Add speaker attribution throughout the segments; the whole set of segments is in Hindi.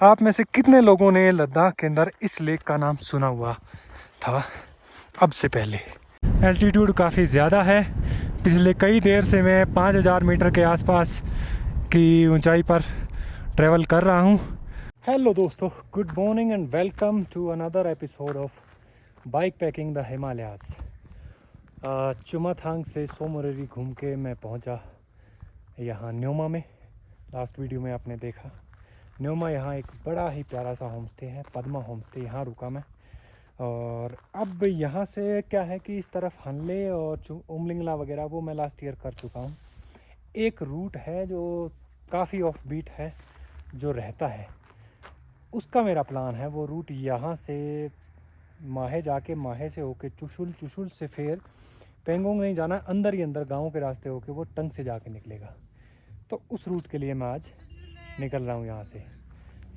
Speaker 1: आप में से कितने लोगों ने लद्दाख के अंदर इस लेक का नाम सुना हुआ था अब से पहले? एल्टीट्यूड काफ़ी ज़्यादा है। पिछले कई देर से मैं 5000 मीटर के आसपास की ऊंचाई पर ट्रैवल कर रहा हूं। हेलो दोस्तों, good morning and welcome to another episode of bike packing the Himalayas. Chumathang से सोमोरेरी घूम के मैं पहुंचा यहाँ न्योमा में। लास्ट वीडियो में आपने देखा न्योमा, यहाँ एक बड़ा ही प्यारा सा होम स्टे है, पद्मा होम स्टे, यहाँ रुका मैं। और अब यहाँ से क्या है कि इस तरफ हनले और उमलिंगला वगैरह वो मैं लास्ट ईयर कर चुका हूँ। एक रूट है जो काफ़ी ऑफ बीट है जो रहता है, उसका मेरा प्लान है। वो रूट यहाँ से माहे जाके, माहे से होके चुशुल, चुशुल से फिर पेंगोंग नहीं जाना, अंदर ही अंदर गाँव के रास्ते होके वो टंग से जाके निकलेगा। तो उस रूट के लिए मैं आज निकल रहा हूँ यहाँ से।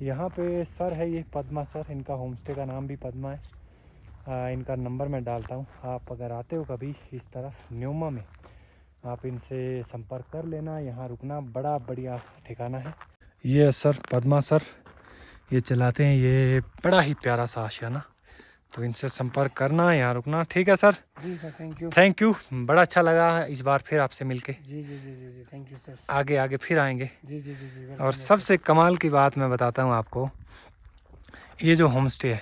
Speaker 1: यहाँ पे सर है, ये पद्मा सर, इनका होम स्टे का नाम भी पद्मा है। इनका नंबर मैं डालता हूँ। आप अगर आते हो कभी इस तरफ न्योमा में, आप इनसे संपर्क कर लेना। यहाँ रुकना बड़ा बढ़िया ठिकाना है। ये सर पद्मा सर, ये चलाते हैं ये बड़ा ही प्यारा सा आशियाना, तो इनसे संपर्क करना, यहाँ रुकना। ठीक है सर?
Speaker 2: जी sir, thank you.
Speaker 1: Thank you, बड़ा अच्छा लगा इस बार फिर आपसे मिलके।
Speaker 2: जी जी जी जी जी, थैंक यू सर।
Speaker 1: आगे आगे फिर आएंगे।
Speaker 2: जी जी जी जी,
Speaker 1: और सबसे कमाल की बात मैं बताता हूँ आपको, ये जो होम स्टे है,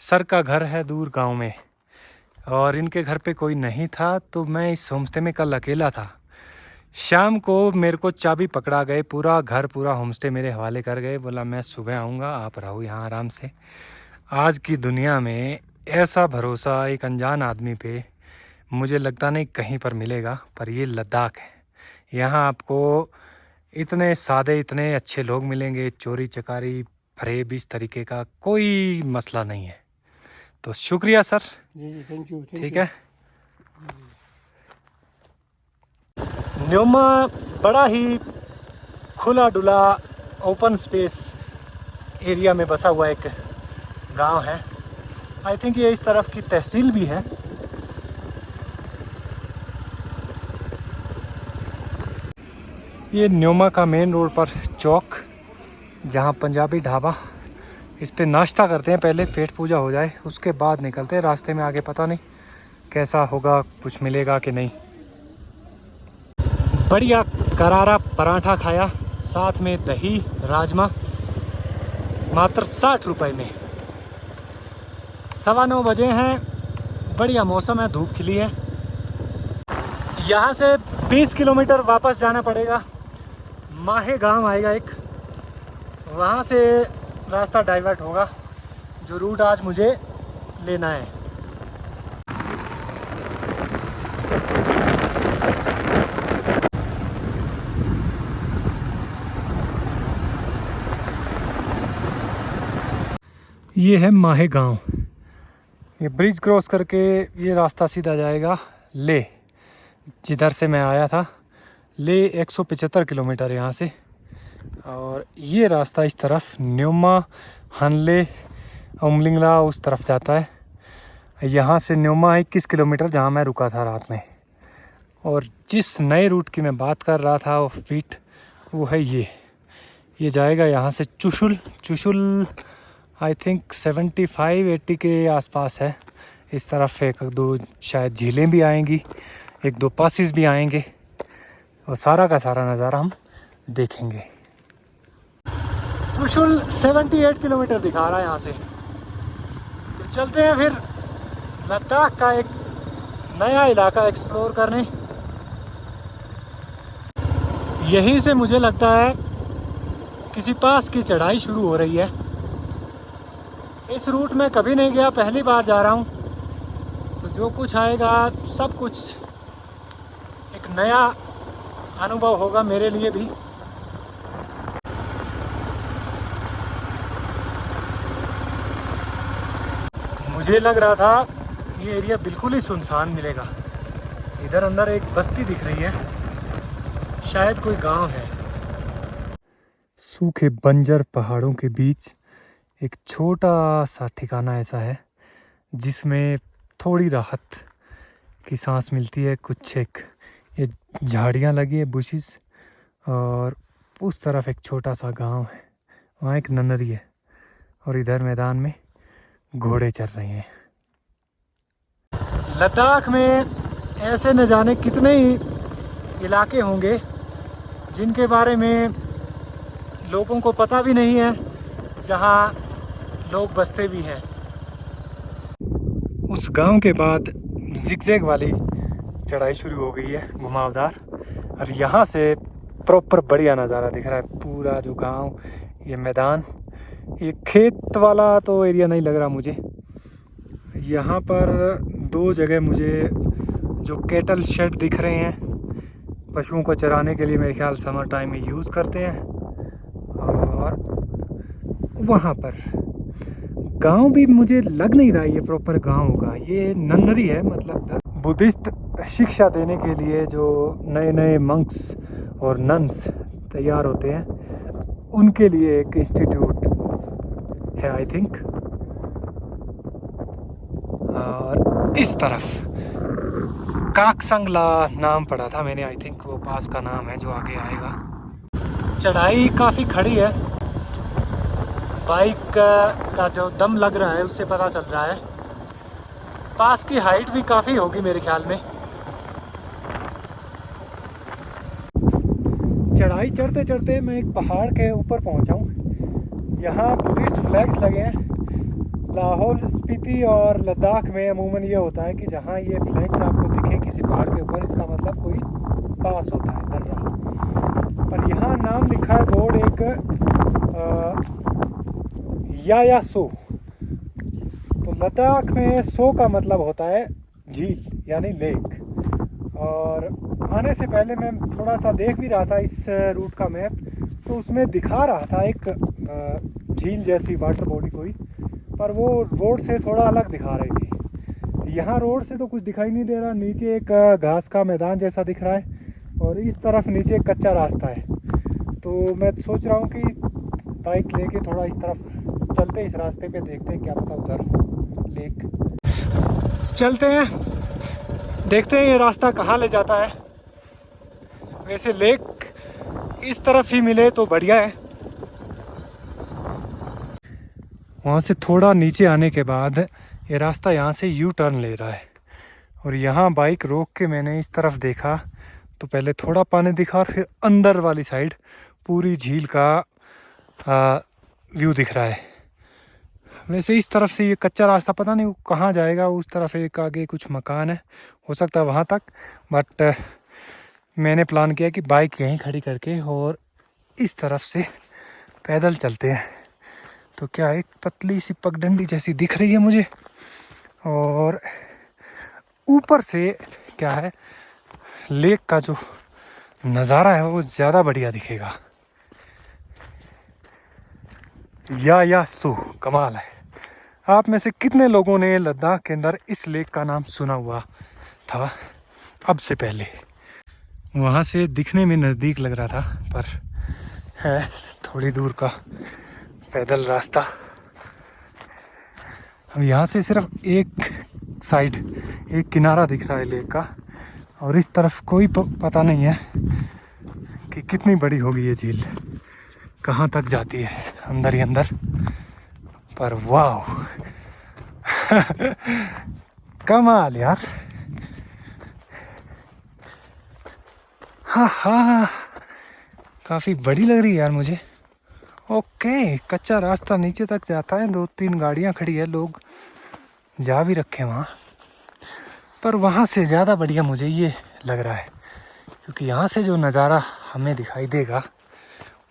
Speaker 1: सर का घर है दूर गांव में, और इनके घर पे कोई नहीं था, तो मैं इस होम स्टे में कल अकेला था। शाम को मेरे को चाबी पकड़ा गए, पूरा घर पूरा होम स्टे मेरे हवाले कर गए। बोला मैं सुबह आऊँगा, आप रहो यहाँ आराम से। आज की दुनिया में ऐसा भरोसा एक अनजान आदमी पे मुझे लगता नहीं कहीं पर मिलेगा, पर ये लद्दाख है। यहाँ आपको इतने सादे, इतने अच्छे लोग मिलेंगे, चोरी चकारी फरेब इस तरीके का कोई मसला नहीं है। तो शुक्रिया सर।
Speaker 2: जी जी, थैंक यू।
Speaker 1: ठीक है। न्योमा बड़ा ही खुला डुला ओपन स्पेस एरिया में बसा हुआ एक गांव है। आई थिंक ये इस तरफ की तहसील भी है। ये न्योमा का मेन रोड पर चौक, जहाँ पंजाबी ढाबा, इस पे नाश्ता करते हैं, पहले पेट पूजा हो जाए उसके बाद निकलते हैं। रास्ते में आगे पता नहीं कैसा होगा, कुछ मिलेगा कि नहीं। बढ़िया करारा पराठा खाया, साथ में दही राजमा, मात्र 60 रुपए में। 9:15 बजे हैं, बढ़िया मौसम है, धूप खिली है। यहाँ से 20 किलोमीटर वापस जाना पड़ेगा, माहे गांव आएगा एक, वहाँ से रास्ता डाइवर्ट होगा जो रूट आज मुझे लेना है। ये है माहे गांव। ये ब्रिज क्रॉस करके ये रास्ता सीधा जाएगा ले, जिधर से मैं आया था। ले 175 किलोमीटर यहाँ से, और ये रास्ता इस तरफ न्योमा, हनले, उमलिंगला उस तरफ जाता है। यहाँ से न्योमा 21 किलोमीटर, जहाँ मैं रुका था रात में। और जिस नए रूट की मैं बात कर रहा था ऑफ बीट, वो है ये जाएगा यहाँ से चुशुल। चुशुल आई थिंक 75-80 के आसपास है। इस तरफ एक दो शायद झीलें भी आएंगी, एक दो पासिस भी आएंगे, और सारा का सारा नज़ारा हम देखेंगे। चुशुल 78 किलोमीटर दिखा रहा है यहाँ से। तो चलते हैं फिर लद्दाख का एक नया इलाका एक्सप्लोर करने। यहीं से मुझे लगता है किसी पास की चढ़ाई शुरू हो रही है। इस रूट में कभी नहीं गया, पहली बार जा रहा हूँ, तो जो कुछ आएगा सब कुछ एक नया अनुभव होगा मेरे लिए भी। मुझे लग रहा था ये एरिया बिल्कुल ही सुनसान मिलेगा। इधर अंदर एक बस्ती दिख रही है, शायद कोई गांव है। सूखे बंजर पहाड़ों के बीच एक छोटा सा ठिकाना ऐसा है जिसमें थोड़ी राहत की सांस मिलती है। कुछ एक ये झाड़ियाँ लगी है, बुशिस, और उस तरफ एक छोटा सा गांव है, वहाँ एक नन्नरी है। और इधर मैदान में घोड़े चल रहे हैं। लद्दाख में ऐसे न जाने कितने ही इलाके होंगे जिनके बारे में लोगों को पता भी नहीं है, जहाँ लोग बसते भी हैं। उस गांव के बाद जिगजैग वाली चढ़ाई शुरू हो गई है, घुमावदार। और यहाँ से प्रॉपर बढ़िया नज़ारा दिख रहा है, पूरा जो गांव, ये मैदान। ये खेत वाला तो एरिया नहीं लग रहा मुझे। यहाँ पर 2 जगह मुझे जो कैटल शेड दिख रहे हैं, पशुओं को चराने के लिए मेरे ख्याल समर टाइम में यूज़ करते हैं। और वहाँ पर गांव भी मुझे लग नहीं रहा ये प्रॉपर गांव होगा, ये नन्नरी है। मतलब बुद्धिस्ट शिक्षा देने के लिए जो नए नए मंक्स और नन्स तैयार होते हैं, उनके लिए एक इंस्टीट्यूट है आई थिंक। और इस तरफ काकसंगला नाम पढ़ा था मैंने, आई थिंक वो पास का नाम है जो आगे आएगा। चढ़ाई काफ़ी खड़ी है, बाइक का जो दम लग रहा है उससे पता चल रहा है। पास की हाइट भी काफ़ी होगी मेरे ख्याल में। चढ़ाई चढ़ते चढ़ते मैं एक पहाड़ के ऊपर पहुंचा हूँ। यहाँ बुद्धिस्ट फ्लैग्स लगे हैं। लाहौल स्पीति और लद्दाख में अमूमन ये होता है कि जहाँ ये फ्लैग्स आपको दिखें किसी पहाड़ के ऊपर, इसका मतलब कोई पास होता है, दर्रा। पर यहाँ नाम लिखा है बोर्ड एक या सो। तो लद्दाख में सो का मतलब होता है झील यानी लेक। और आने से पहले मैं थोड़ा सा देख भी रहा था इस रूट का मैप, तो उसमें दिखा रहा था एक झील जैसी वाटर बॉडी कोई, पर वो रोड से थोड़ा अलग दिखा रही थी। यहाँ रोड से तो कुछ दिखाई नहीं दे रहा, नीचे एक घास का मैदान जैसा दिख रहा है और इस तरफ नीचे कच्चा रास्ता है। तो मैं सोच रहा हूँ कि बाइक लेके थोड़ा इस तरफ चलते हैं, इस रास्ते पे देखते हैं, क्या पता उधर लेक। चलते हैं, देखते हैं ये रास्ता कहाँ ले जाता है। वैसे लेक इस तरफ ही मिले तो बढ़िया है। वहाँ से थोड़ा नीचे आने के बाद ये रास्ता यहाँ से यू टर्न ले रहा है और यहाँ बाइक रोक के मैंने इस तरफ देखा तो पहले थोड़ा पानी दिखा और फिर अंदर वाली साइड पूरी झील का व्यू दिख रहा है। वैसे इस तरफ से ये कच्चा रास्ता पता नहीं वो कहाँ जाएगा, उस तरफ एक आगे कुछ मकान है, हो सकता है वहाँ तक। बट मैंने प्लान किया कि बाइक यहीं खड़ी करके और इस तरफ से पैदल चलते हैं। तो क्या एक पतली सी पगडंडी जैसी दिख रही है मुझे और ऊपर से क्या है लेक का जो नज़ारा है वो ज़्यादा बढ़िया दिखेगा। या सो कमाल है। आप में से कितने लोगों ने लद्दाख के अंदर इस लेक का नाम सुना हुआ था अब से पहले? वहाँ से दिखने में नज़दीक लग रहा था पर है थोड़ी दूर का पैदल रास्ता। अब यहाँ से सिर्फ एक साइड, एक किनारा दिख रहा है लेक का और इस तरफ कोई पता नहीं है कि कितनी बड़ी होगी ये झील, कहाँ तक जाती है अंदर ही अंदर। पर वाह कमाल यार। हाँ काफ़ी बड़ी लग रही है यार मुझे। ओके, कच्चा रास्ता नीचे तक जाता है, 2-3 गाड़ियाँ खड़ी है, लोग जा भी रखे वहाँ। पर वहाँ से ज़्यादा बढ़िया मुझे ये लग रहा है क्योंकि यहाँ से जो नज़ारा हमें दिखाई देगा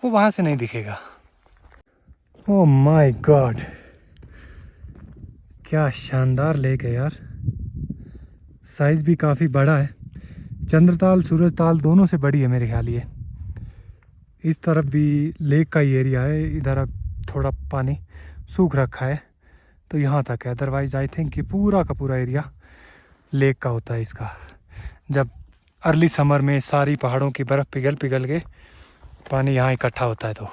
Speaker 1: वो वहाँ से नहीं दिखेगा। ओह माय गॉड, क्या शानदार लेक है यार। साइज़ भी काफ़ी बड़ा है, चंद्रताल सूरजताल दोनों से बड़ी है मेरे ख्याल ये। इस तरफ भी लेक का ही एरिया है, इधर अब थोड़ा पानी सूख रखा है तो यहाँ तक है। अदरवाइज़ आई थिंक ये पूरा का पूरा एरिया लेक का होता है इसका। जब अर्ली समर में सारी पहाड़ों की बर्फ़ पिघल के पानी यहाँ इकट्ठा होता है तो।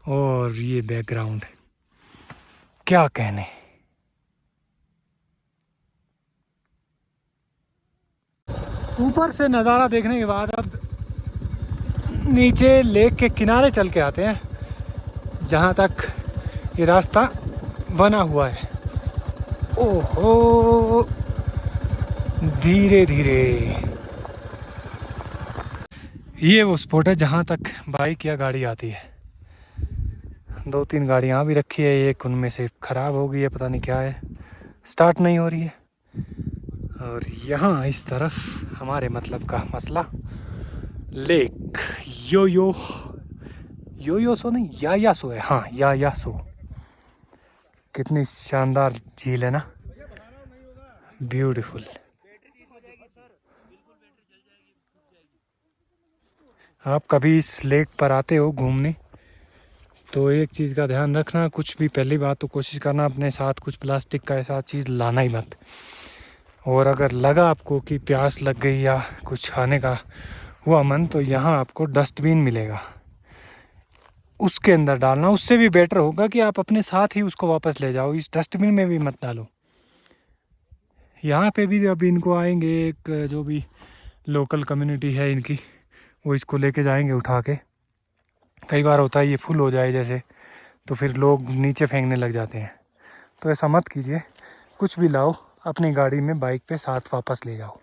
Speaker 1: और ये बैकग्राउंड क्या कहने। ऊपर से नज़ारा देखने के बाद अब नीचे लेक के किनारे चल के आते हैं जहाँ तक ये रास्ता बना हुआ है। ओहो, धीरे धीरे। ये वो स्पॉट है जहाँ तक बाइक या गाड़ी आती है। 2-3 गाड़ियाँ भी रखी है, एक उनमें से ख़राब हो गई है, पता नहीं क्या है, स्टार्ट नहीं हो रही है। और यहाँ इस तरफ हमारे मतलब का मसला लेक योयोसो नहीं, यायासो है। हाँ, यायासो। कितनी शानदार झील है ना, ब्यूटीफुल। आप कभी इस लेक पर आते हो घूमने तो एक चीज़ का ध्यान रखना, कुछ भी, पहली बात तो कोशिश करना अपने साथ कुछ प्लास्टिक का ऐसा चीज़ लाना ही मत। और अगर लगा आपको कि प्यास लग गई या कुछ खाने का हुआ मन, तो यहाँ आपको डस्टबिन मिलेगा, उसके अंदर डालना। उससे भी बेटर होगा कि आप अपने साथ ही उसको वापस ले जाओ, इस डस्टबिन में भी मत डालो। यहाँ पे भी अब इनको आएंगे, एक जो भी लोकल कम्युनिटी है इनकी, वो इसको लेके जाएंगे उठा के। कई बार होता है ये फुल हो जाए जैसे, तो फिर लोग नीचे फेंकने लग जाते हैं, तो ऐसा मत कीजिए। कुछ भी लाओ अपनी गाड़ी में, बाइक पे साथ वापस ले जाओ।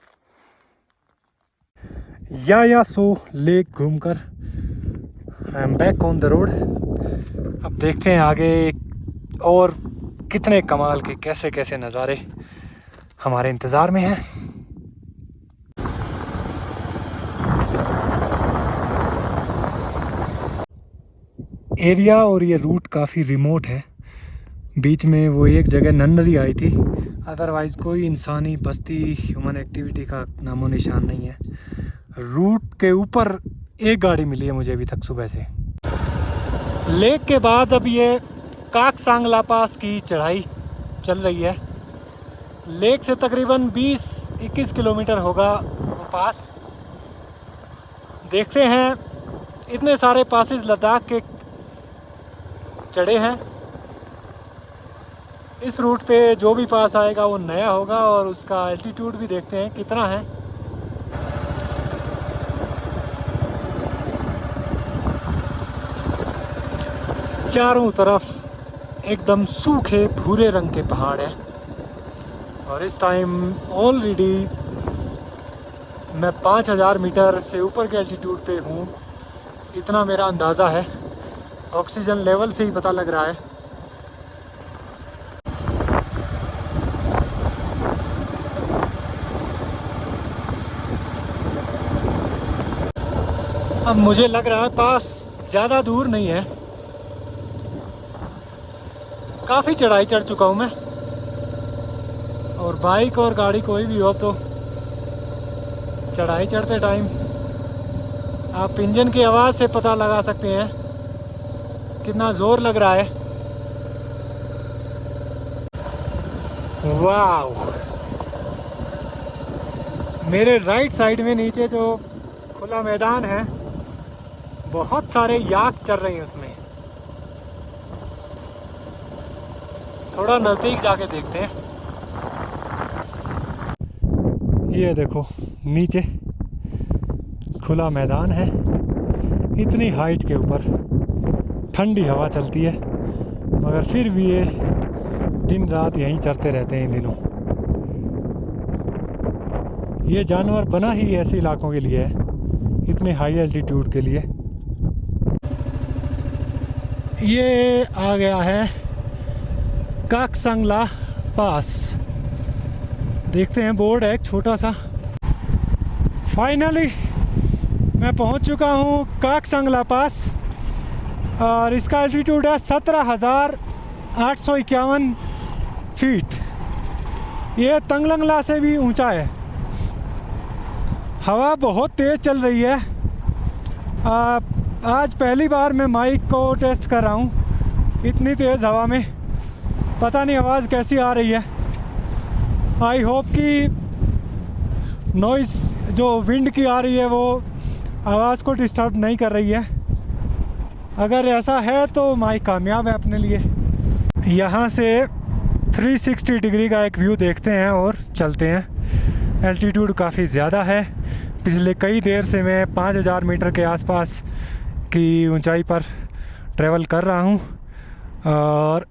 Speaker 1: यायासो लेक घूमकर I am back on the road. अब देखते हैं आगे और कितने कमाल के कैसे कैसे नज़ारे हमारे इंतज़ार में हैं। एरिया और ये रूट काफ़ी रिमोट है। बीच में वो एक जगह नन्नरी आई थी, अदरवाइज़ कोई इंसानी बस्ती, ह्यूमन एक्टिविटी का नामो निशान नहीं है। रूट के ऊपर एक गाड़ी मिली है मुझे अभी तक सुबह से। लेक के बाद अब ये काकसांगला पास की चढ़ाई चल रही है। लेक से तकरीबन 20-21 किलोमीटर होगा वो पास। देखते हैं, इतने सारे पासेस लद्दाख के चढ़े हैं। इस रूट पे जो भी पास आएगा वो नया होगा, और उसका एल्टीट्यूड भी देखते हैं कितना है। चारों तरफ एकदम सूखे भूरे रंग के पहाड़ हैं, और इस टाइम ऑलरेडी मैं 5000 मीटर से ऊपर के एल्टीट्यूड पे हूँ, इतना मेरा अंदाज़ा है। ऑक्सीजन लेवल से ही पता लग रहा है। अब मुझे लग रहा है पास ज़्यादा दूर नहीं है, काफ़ी चढ़ाई चढ़ चुका हूँ मैं। और बाइक और गाड़ी कोई भी हो, तो चढ़ाई चढ़ते टाइम आप इंजन की आवाज़ से पता लगा सकते हैं कितना ज़ोर लग रहा है। वाह, मेरे राइट साइड में नीचे जो खुला मैदान है, बहुत सारे याक चल रहे हैं उसमें। थोड़ा नज़दीक जाके देखते हैं। ये देखो नीचे खुला मैदान है, इतनी हाइट के ऊपर ठंडी हवा चलती है, मगर फिर भी ये दिन रात यहीं चरते रहते हैं इन दिनों। ये जानवर बना ही ऐसे इलाकों के लिए है, इतने हाई एल्टीट्यूड के लिए। ये आ गया है काकसांगला पास। देखते हैं, बोर्ड है एक छोटा सा। फाइनली मैं पहुंच चुका हूं काकसांगला पास, और इसका एल्टीट्यूड है 17,851 फीट। ये तंगलंगला से भी ऊंचा है। हवा बहुत तेज़ चल रही है। आज पहली बार मैं माइक को टेस्ट कर रहा हूँ इतनी तेज़ हवा में, पता नहीं आवाज़ कैसी आ रही है। आई होप कि नॉइस जो विंड की आ रही है वो आवाज़ को डिस्टर्ब नहीं कर रही है। अगर ऐसा है तो माइक कामयाब है अपने लिए। यहाँ से 360 डिग्री का एक व्यू देखते हैं और चलते हैं। एल्टीट्यूड काफ़ी ज़्यादा है। पिछले कई देर से मैं 5000 मीटर के आसपास की ऊंचाई पर ट्रैवल कर रहा हूँ, और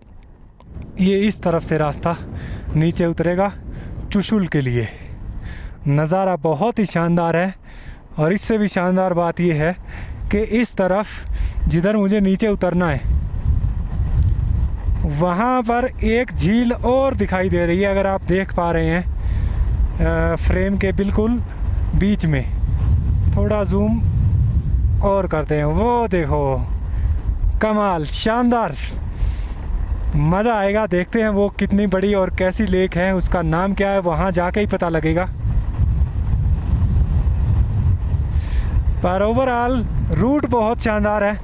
Speaker 1: ये इस तरफ से रास्ता नीचे उतरेगा चुशुल के लिए। नज़ारा बहुत ही शानदार है। और इससे भी शानदार बात ये है कि इस तरफ जिधर मुझे नीचे उतरना है वहाँ पर एक झील और दिखाई दे रही है, अगर आप देख पा रहे हैं फ्रेम के बिल्कुल बीच में। थोड़ा जूम और करते हैं, वो देखो कमाल, शानदार, मज़ा आएगा। देखते हैं वो कितनी बड़ी और कैसी लेक है, उसका नाम क्या है वहाँ जाके ही पता लगेगा। पर ओवरऑल रूट बहुत शानदार है,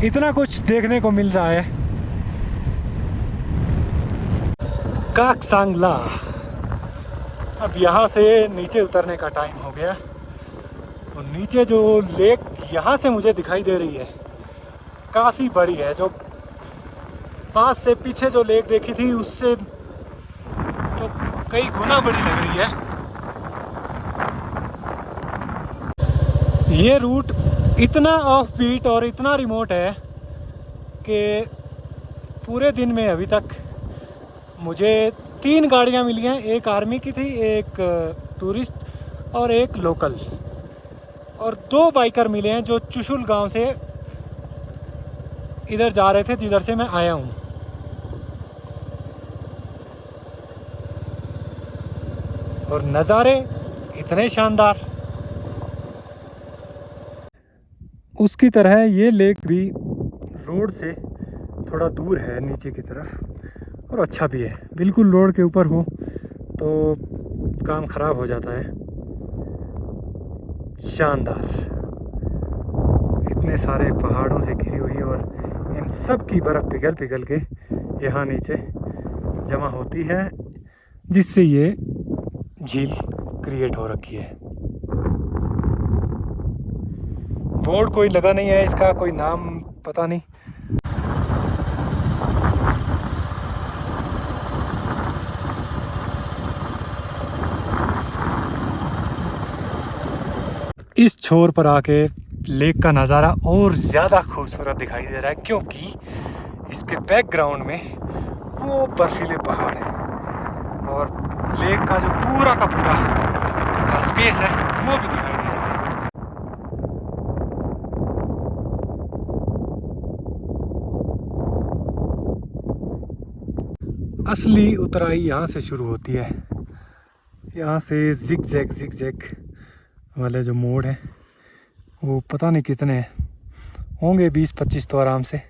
Speaker 1: इतना कुछ देखने को मिल रहा है। काकसांगला। अब यहाँ से नीचे उतरने का टाइम हो गया। और नीचे जो लेक यहाँ से मुझे दिखाई दे रही है काफ़ी बड़ी है। जो पास से पीछे जो लेक देखी थी उससे तो कई गुना बड़ी लग रही है। ये रूट इतना ऑफ बीट और इतना रिमोट है कि पूरे दिन में अभी तक मुझे 3 गाड़ियाँ मिली हैं। एक आर्मी की थी, एक टूरिस्ट और एक लोकल, और 2 बाइकर मिले हैं जो चुशुल गांव से इधर जा रहे थे जिधर से मैं आया हूँ। और नज़ारे इतने शानदार। उसकी तरह ये लेक भी रोड से थोड़ा दूर है नीचे की तरफ, और अच्छा भी है। बिल्कुल रोड के ऊपर हो तो काम ख़राब हो जाता है। शानदार, इतने सारे पहाड़ों से घिरी हुई, और इन सब की बर्फ़ पिघल पिघल के यहाँ नीचे जमा होती है, जिससे ये झील क्रिएट हो रखी है। बोर्ड कोई लगा नहीं है, इसका कोई नाम पता नहीं। इस छोर पर आके लेक का नज़ारा और ज़्यादा खूबसूरत दिखाई दे रहा है, क्योंकि इसके बैकग्राउंड में वो बर्फीले पहाड़ हैं और लेक का जो पूरा का पूरा स्पेस है वो भी दिखाई दे रहा है। असली उतराई यहाँ से शुरू होती है। यहाँ से जिग जैग वाले जो मोड़ हैं वो पता नहीं कितने होंगे, 20-25 तो आराम से।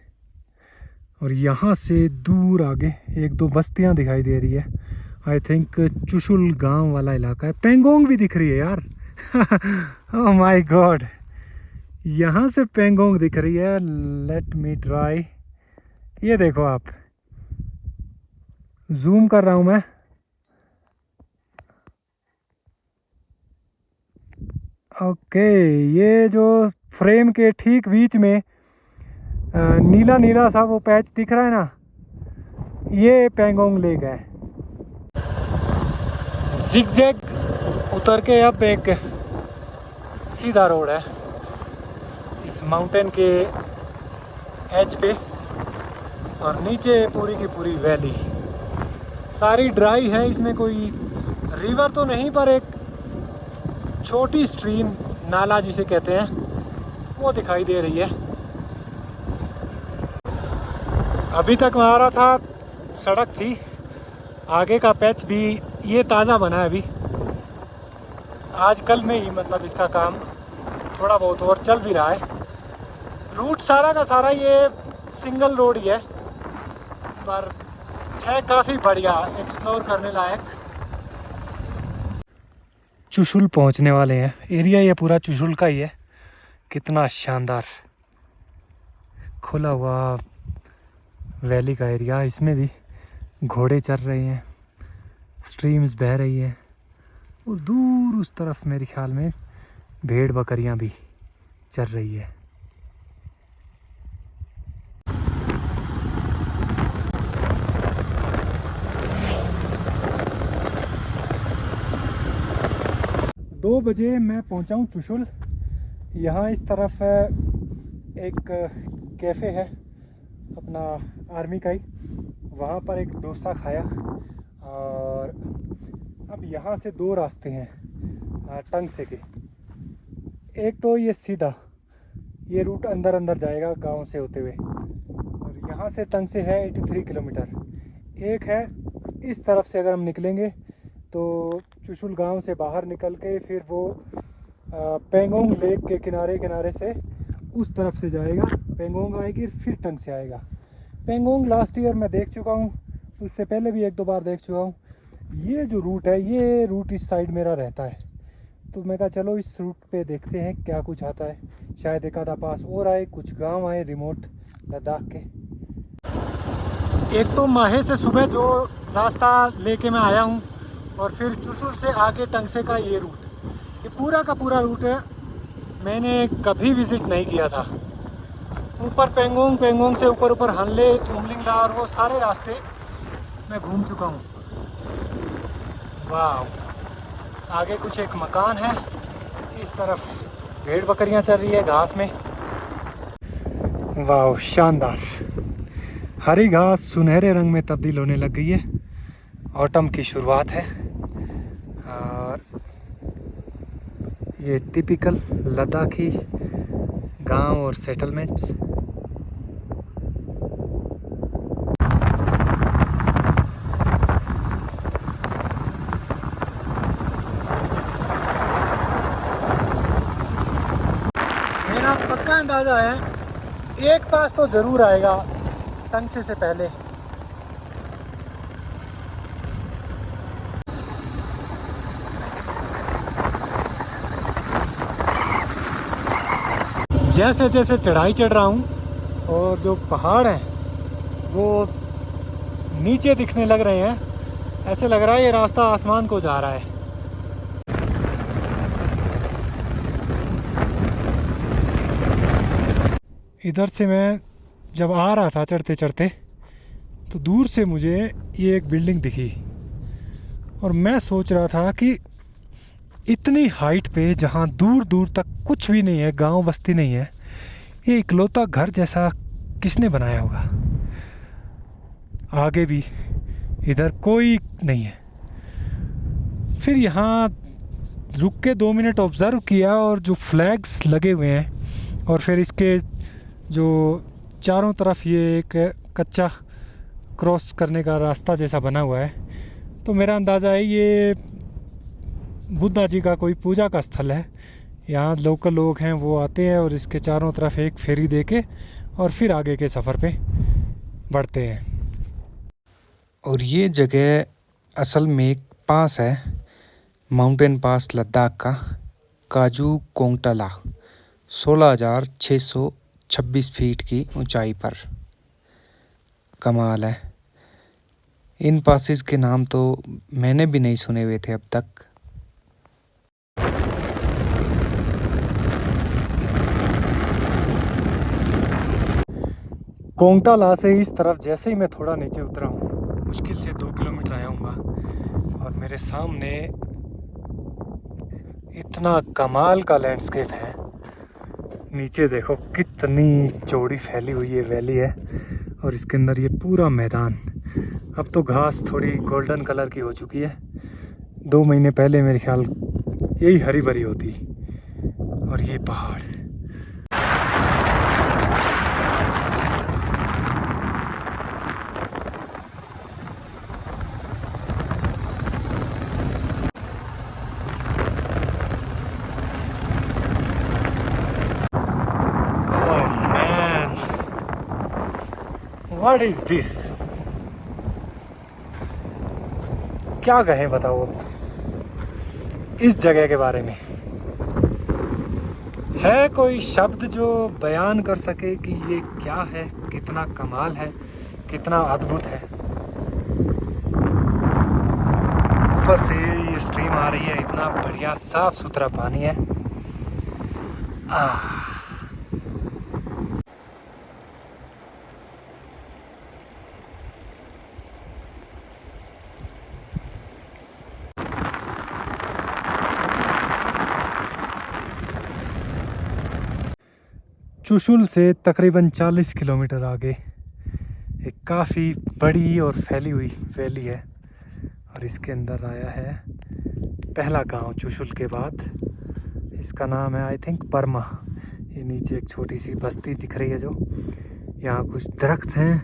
Speaker 1: और यहाँ से दूर आगे 1-2 बस्तियाँ दिखाई दे रही है। आई थिंक चुशुल गांव वाला इलाका है। पेंगोंग भी दिख रही है यार। ओह माय गॉड, यहाँ से पेंगोंग दिख रही है। Let me try. ये देखो आप, जूम कर रहा हूँ मैं। ओके, ये जो फ्रेम के ठीक बीच में नीला नीला सा वो पैच दिख रहा है ना, ये पेंगोंग लेक है। जिगजैग उतर के अब एक सीधा रोड है इस माउंटेन के एज पे, और नीचे पूरी की पूरी वैली सारी ड्राई है। इसमें कोई रिवर तो नहीं, पर एक छोटी स्ट्रीम, नाला जिसे कहते हैं, वो दिखाई दे रही है। अभी तक हमारा था सड़क थी, आगे का पैच भी ये ताज़ा बना है अभी, आजकल में ही मतलब इसका काम थोड़ा बहुत और चल भी रहा है। रूट सारा का सारा ये सिंगल रोड ही है, पर है काफ़ी बढ़िया, एक्सप्लोर करने लायक। चुशुल पहुंचने वाले हैं। एरिया ये पूरा चुशुल का ही है। कितना शानदार खुला हुआ वैली का एरिया। इसमें भी घोड़े चल रहे हैं, स्ट्रीम्स बह रही है, और दूर उस तरफ मेरे ख्याल में भेड़ बकरियां भी चल रही है। दो बजे मैं पहुंचा हूं चुशुल। यहाँ इस तरफ एक कैफ़े है अपना आर्मी का ही, वहाँ पर एक डोसा खाया। और अब यहाँ से दो रास्ते हैं टंगसे के। एक तो ये सीधा ये रूट अंदर अंदर जाएगा गांव से होते हुए, और यहाँ से टंगसे है 83 किलोमीटर। एक है इस तरफ से अगर हम निकलेंगे तो चुशुल गांव से बाहर निकल के फिर वो पेंगोंग लेक के किनारे किनारे से उस तरफ से जाएगा, पेंगोंग आएगी फिर टंग से आएगा। पेंगोंग लास्ट ईयर मैं देख चुका हूँ, उससे पहले भी एक दो बार देख चुका हूँ। ये जो रूट है ये रूट इस साइड मेरा रहता है, तो मैं कहा चलो इस रूट पे देखते हैं क्या कुछ आता है, शायद एक आधा पास और आए, कुछ गांव आए रिमोट लद्दाख के। एक तो माहे से सुबह जो रास्ता लेके मैं आया हूँ और फिर चुशुल से आगे टंगसे का ये रूट, ये पूरा का पूरा रूट है मैंने कभी विज़िट नहीं किया था। ऊपर पेंगोंग से ऊपर ऊपर हनले तुमलिंगला और वो सारे रास्ते मैं घूम चुका हूँ। वाह, आगे कुछ एक मकान है, इस तरफ भेड़ बकरियां चल रही है घास में। वाह शानदार, हरी घास सुनहरे रंग में तब्दील होने लग गई है, ऑटम की शुरुआत है। और ये टिपिकल लद्दाखी गांव और सेटलमेंट्स। मेरा पक्का अंदाज़ा है एक पास तो ज़रूर आएगा टंगसे से पहले। जैसे जैसे चढ़ाई चढ़ रहा हूँ और जो पहाड़ हैं वो नीचे दिखने लग रहे हैं, ऐसे लग रहा है ये रास्ता आसमान को जा रहा है। इधर से मैं जब आ रहा था चढ़ते चढ़ते तो दूर से मुझे ये एक बिल्डिंग दिखी और मैं सोच रहा था कि इतनी हाइट पे जहाँ दूर दूर तक कुछ भी नहीं है, गांव बस्ती नहीं है, ये इकलौता घर जैसा किसने बनाया होगा। आगे भी इधर कोई नहीं है। फिर यहाँ रुक के 2 मिनट ऑब्ज़र्व किया और जो फ्लैग्स लगे हुए हैं और फिर इसके जो चारों तरफ ये एक कच्चा क्रॉस करने का रास्ता जैसा बना हुआ है, तो मेरा अंदाज़ा है ये बुद्धा जी का कोई पूजा का स्थल है। यहाँ लोकल लोग हैं वो आते हैं और इसके चारों तरफ एक फेरी दे के और फिर आगे के सफ़र पे बढ़ते हैं।
Speaker 3: और ये जगह असल में एक पास है, माउंटेन पास लद्दाख का, काजू कोंगटला, 16,626 फीट की ऊंचाई पर। कमाल है, इन पासेस के नाम तो मैंने भी नहीं सुने हुए थे अब तक।
Speaker 1: कोंगटाला से इस तरफ जैसे ही मैं थोड़ा नीचे उतरा हूँ, मुश्किल से 2 किलोमीटर आया हूँगा और मेरे सामने इतना कमाल का लैंडस्केप है। नीचे देखो कितनी चौड़ी फैली हुई ये वैली है और इसके अंदर ये पूरा मैदान। अब तो घास थोड़ी गोल्डन कलर की हो चुकी है, 2 महीने पहले मेरे ख्याल यही हरी भरी होती। और ये पहाड़, व्हाट इज दिस, क्या कहें बताओ अब इस जगह के बारे में। है कोई शब्द जो बयान कर सके कि ये क्या है, कितना कमाल है, कितना अद्भुत है। ऊपर से ये स्ट्रीम आ रही है, इतना बढ़िया साफ सुथरा पानी है। चुशुल से तकरीबन 40 किलोमीटर आगे काफ़ी बड़ी और फैली हुई वैली है और इसके अंदर आया है पहला गांव चुशुल के बाद। इसका नाम है आई थिंक बर्मा। ये नीचे एक छोटी सी बस्ती दिख रही है जो यहाँ कुछ दरख्त हैं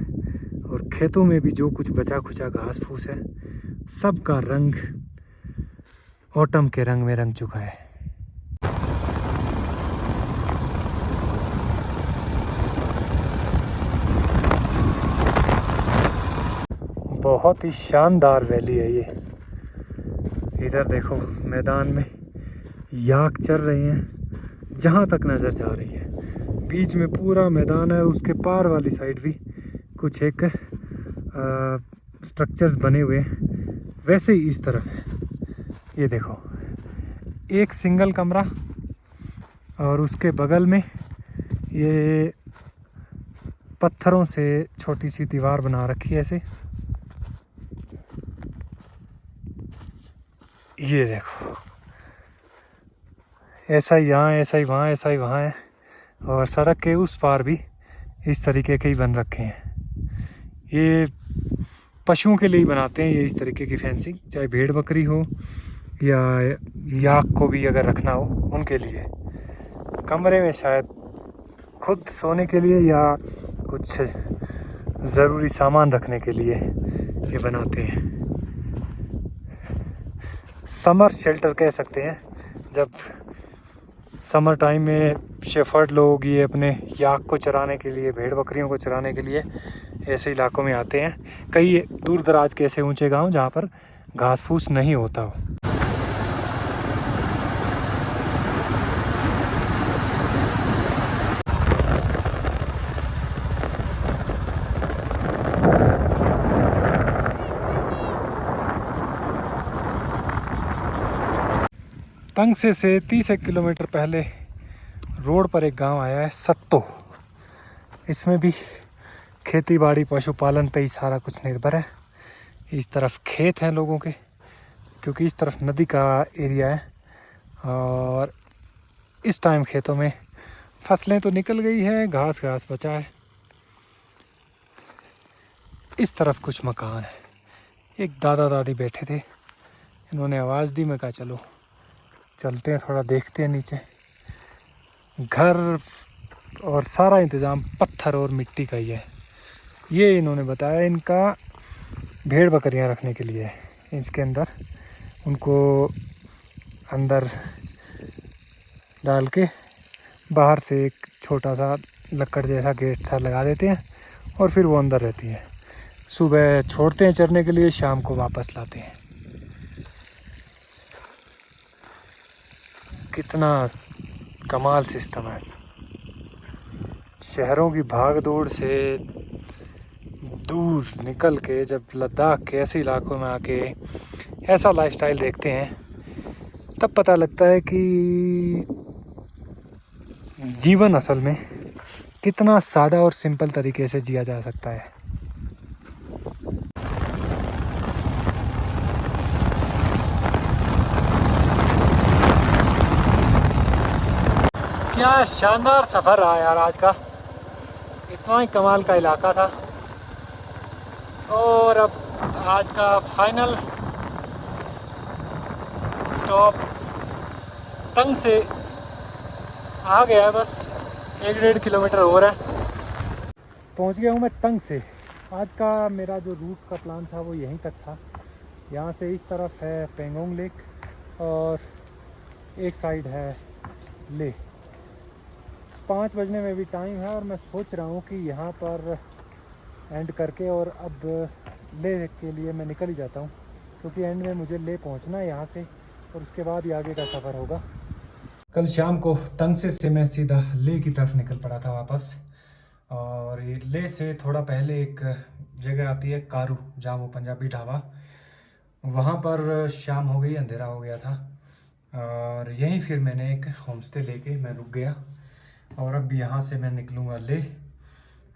Speaker 1: और खेतों में भी जो कुछ बचा खुचा घास फूस है सब का रंग ऑटम के रंग में रंग चुका है। बहुत ही शानदार वैली है ये। इधर देखो मैदान में याक चर रही हैं जहाँ तक नज़र जा रही है। बीच में पूरा मैदान है और उसके पार वाली साइड भी कुछ एक स्ट्रक्चर्स बने हुए हैं, वैसे ही इस तरफ है। ये देखो एक सिंगल कमरा और उसके बगल में ये पत्थरों से छोटी सी दीवार बना रखी है ऐसे। ये देखो ऐसा ही यहाँ, ऐसा ही वहाँ, ऐसा ही वहाँ है और सड़क के उस पार भी इस तरीके के ही बन रखे हैं। ये पशुओं के लिए ही बनाते हैं ये इस तरीके की फेंसिंग, चाहे भेड़ बकरी हो या याक को भी अगर रखना हो उनके लिए। कमरे में शायद खुद सोने के लिए या कुछ ज़रूरी सामान रखने के लिए ये बनाते हैं। समर शेल्टर कह सकते हैं। जब समर टाइम में शेफर्ड लोग ये अपने याक को चराने के लिए, भेड़ बकरियों को चराने के लिए ऐसे इलाकों में आते हैं। कई दूर दराज के ऐसे ऊंचे गांव जहां पर घास फूस नहीं होता हो। तंगसे से 30 किलोमीटर पहले रोड पर एक गांव आया है सत्तो। इसमें भी खेती बाड़ी पशुपालन पे ही सारा कुछ निर्भर है। इस तरफ खेत हैं लोगों के क्योंकि इस तरफ नदी का एरिया है और इस टाइम खेतों में फसलें तो निकल गई है, घास घास बचा है। इस तरफ कुछ मकान है। एक दादा दादी बैठे थे, इन्होंने आवाज़ दी, मैं कहा चलो चलते हैं थोड़ा देखते हैं नीचे। घर और सारा इंतज़ाम पत्थर और मिट्टी का ही है। ये इन्होंने बताया इनका भेड़ बकरियां रखने के लिए है। इसके अंदर उनको अंदर डाल के बाहर से एक छोटा सा लकड़ जैसा गेट सा लगा देते हैं और फिर वो अंदर रहती हैं। सुबह छोड़ते हैं चरने के लिए, शाम को वापस लाते हैं। कितना कमाल सिस्टम है। शहरों की भाग दौड़ से दूर निकल के जब लद्दाख के ऐसे इलाकों में आके ऐसा लाइफस्टाइल देखते हैं तब पता लगता है कि जीवन असल में कितना सादा और सिंपल तरीके से जिया जा सकता है। क्या शानदार सफ़र रहा यार आज का। इतना ही कमाल का इलाका था और अब आज का फाइनल स्टॉप तंग से आ गया है। बस 1-1.5 किलोमीटर और है, पहुंच गया हूं मैं तंग से। आज का मेरा जो रूट का प्लान था वो यहीं तक था। यहाँ से इस तरफ है पेंगोंग लेक और एक साइड है ले। 5 बजने में भी टाइम है और मैं सोच रहा हूँ कि यहाँ पर एंड करके और अब ले के लिए मैं निकल ही जाता हूँ क्योंकि एंड में मुझे ले पहुँचना है यहाँ से और उसके बाद ही आगे का सफ़र होगा। कल शाम को तंग से मैं सीधा ले की तरफ निकल पड़ा था वापस। और ये ले से थोड़ा पहले एक जगह आती है कारू, जहाँ वो पंजाबी ढाबा, वहाँ पर शाम हो गई, अंधेरा हो गया था और यहीं फिर मैंने एक होम स्टे लेके मैं रुक गया। और अब यहाँ से मैं निकलूँगा ले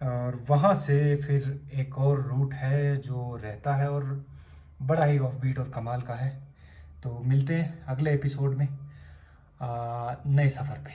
Speaker 1: और वहाँ से फिर एक और रूट है जो रहता है और बड़ा ही ऑफ बीट और कमाल का है। तो मिलते हैं अगले एपिसोड में नए सफ़र पे।